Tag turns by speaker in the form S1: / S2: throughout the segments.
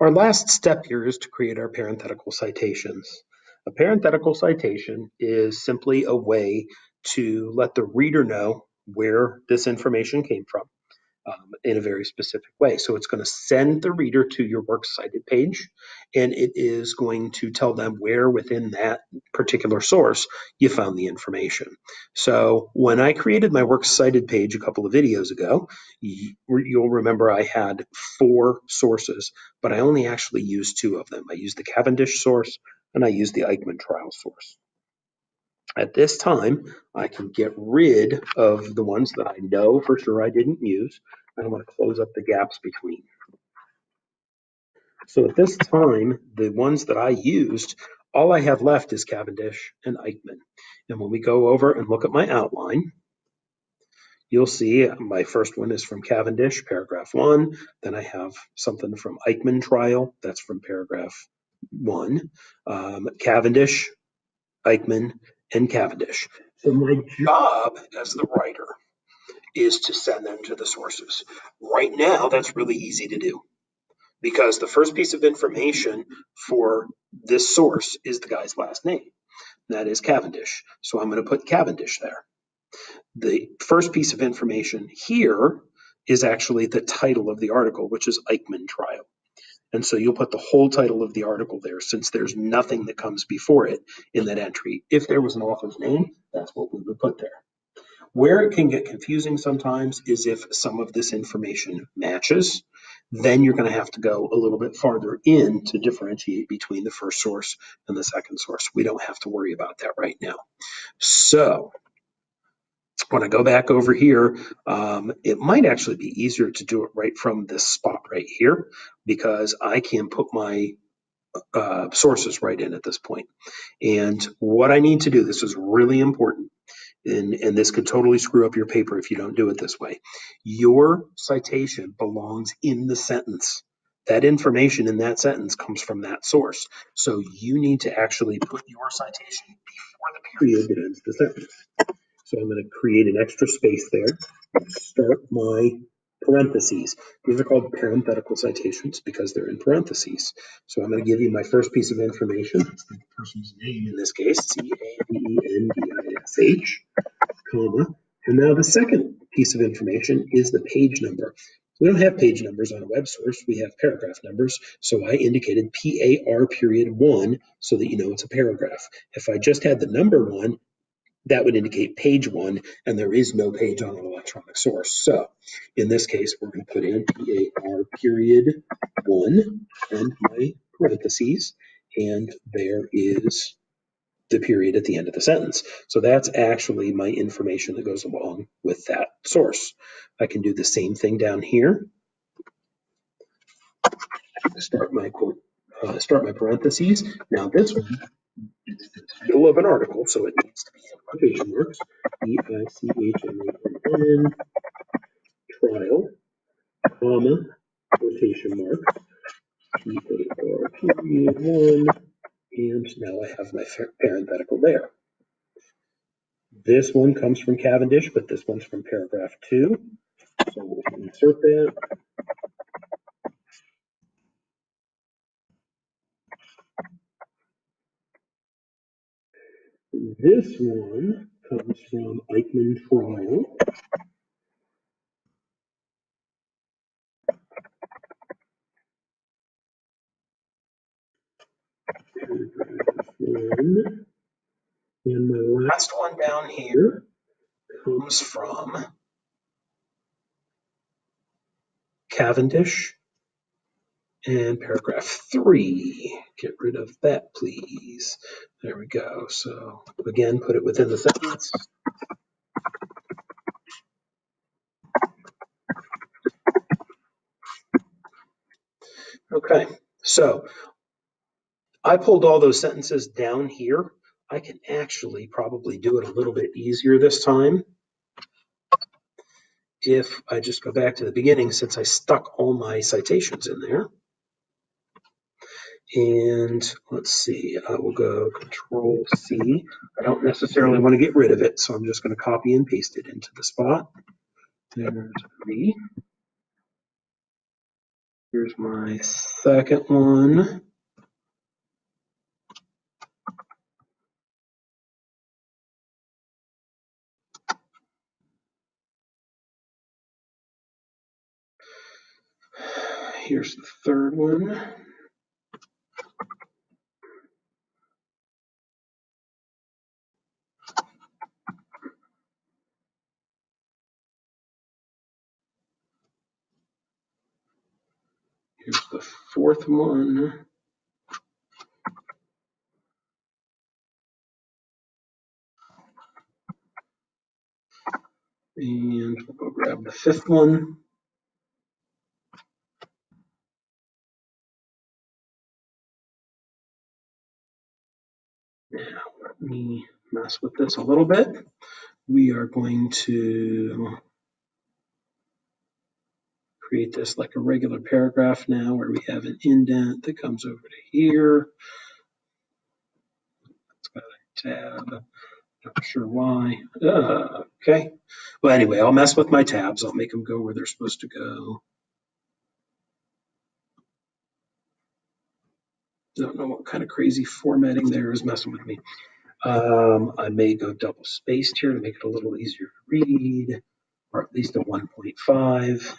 S1: Our last step here is to create our parenthetical citations. A parenthetical citation is simply a way to let the reader know where this information came from in a very specific way. So it's going to send the reader to your works cited page, and it is going to tell them where within that particular source you found the information. So when I created my works cited page a couple of videos ago, you'll remember I had 4 sources, but I only actually used 2 of them. I used the Cavendish source and I used the Eichmann trial source. At this time, I can get rid of the ones that I know for sure I didn't use. I want to close up the gaps between. So at this time, the ones that I used, all I have left is Cavendish and Eichmann. And when we go over and look at my outline, you'll see my first one is from Cavendish, paragraph 1. Then I have something from Eichmann trial. That's from paragraph 1. Cavendish, Eichmann, and Cavendish. So my job as the writer is to send them to the sources. Right now, that's really easy to do because the first piece of information for this source is the guy's last name. That is Cavendish. So I'm going to put Cavendish there. The first piece of information here is actually the title of the article, which is Eichmann trial. And so you'll put the whole title of the article there since there's nothing that comes before it in that entry. If there was an author's name, that's what we would put there. Where it can get confusing sometimes is if some of this information matches, then you're going to have to go a little bit farther in to differentiate between the first source and the second source. We don't have to worry about that right now. So when I go back over here, it might actually be easier to do it right from this spot right here because I can put my sources right in at this point. And what I need to do, this is really important, and this could totally screw up your paper if you don't do it this way. Your citation belongs in the sentence. That information in that sentence comes from that source. So you need to actually put your citation before the period that ends the sentence. So I'm going to create an extra space there, start my parentheses. These are called parenthetical citations because they're in parentheses. So I'm going to give you my first piece of information. It's the person's name in this case, Cavendish, comma. And now the second piece of information is the page number. We don't have page numbers on a web source. We have paragraph numbers. So I indicated PAR period 1 so that you know it's a paragraph. If I just had the number 1, that would indicate page 1, and there is no page on an electronic source. So in this case, we're going to put in PAR period 1 and my parentheses, and there is the period at the end of the sentence. So that's actually my information that goes along with that source. I can do the same thing down here. Start my quote, start my parentheses. Now this one, it's the title of an article, so it needs to be in quotation marks. EICHMANN trial, comma, quotation marks, PAR period 1, and now I have my parenthetical there. This one comes from Cavendish, but this one's from paragraph 2. So we'll insert that. This one comes from Eichmann trial. Paragraph 1. And my last one down here comes from Cavendish and paragraph 3. Get rid of that, please. There we go. So again, put it within the sentence. Okay, so I pulled all those sentences down here. I can actually probably do it a little bit easier this time if I just go back to the beginning, since I stuck all my citations in there. And let's see, I will go Control C. I don't necessarily want to get rid of it, so I'm just going to copy and paste it into the spot. There's V. Here's my second one. Here's the third one. Here's the fourth one. And we'll go grab the fifth one. Now, let me mess with this a little bit. We are going to create this like a regular paragraph now where we have an indent that comes over to here. It's got a tab. Not sure why. Okay. Well, anyway, I'll mess with my tabs. I'll make them go where they're supposed to go. Don't know what kind of crazy formatting there is messing with me. I may go double spaced here to make it a little easier to read, or at least a 1.5.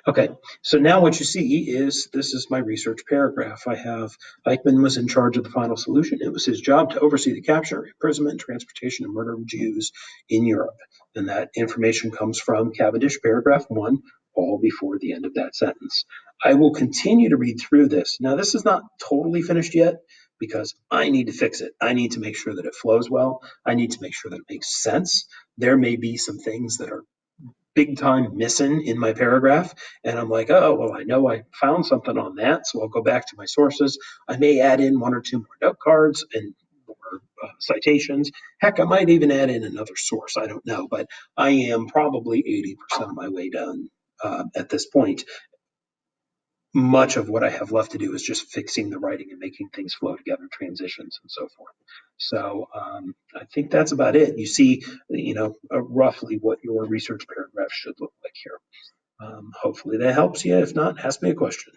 S1: Okay, so now what you see is this is my research paragraph. I have Eichmann was in charge of the final solution. It was his job to oversee the capture, imprisonment, transportation, and murder of Jews in Europe. And that information comes from Cavendish, paragraph 1, all before the end of that sentence. I will continue to read through this. Now, this is not totally finished yet because I need to fix it. I need to make sure that it flows well. I need to make sure that it makes sense. There may be some things that are big time missing in my paragraph. And I'm like, oh, well, I know I found something on that. So I'll go back to my sources. I may add in one or two more note cards and more citations. Heck, I might even add in another source. I don't know. But I am probably 80% of my way done at this point. Much of what I have left to do is just fixing the writing and making things flow together, transitions and so forth. So I think that's about it. You see, roughly what your research paragraph should look like here. Hopefully that helps you. If not, ask me a question.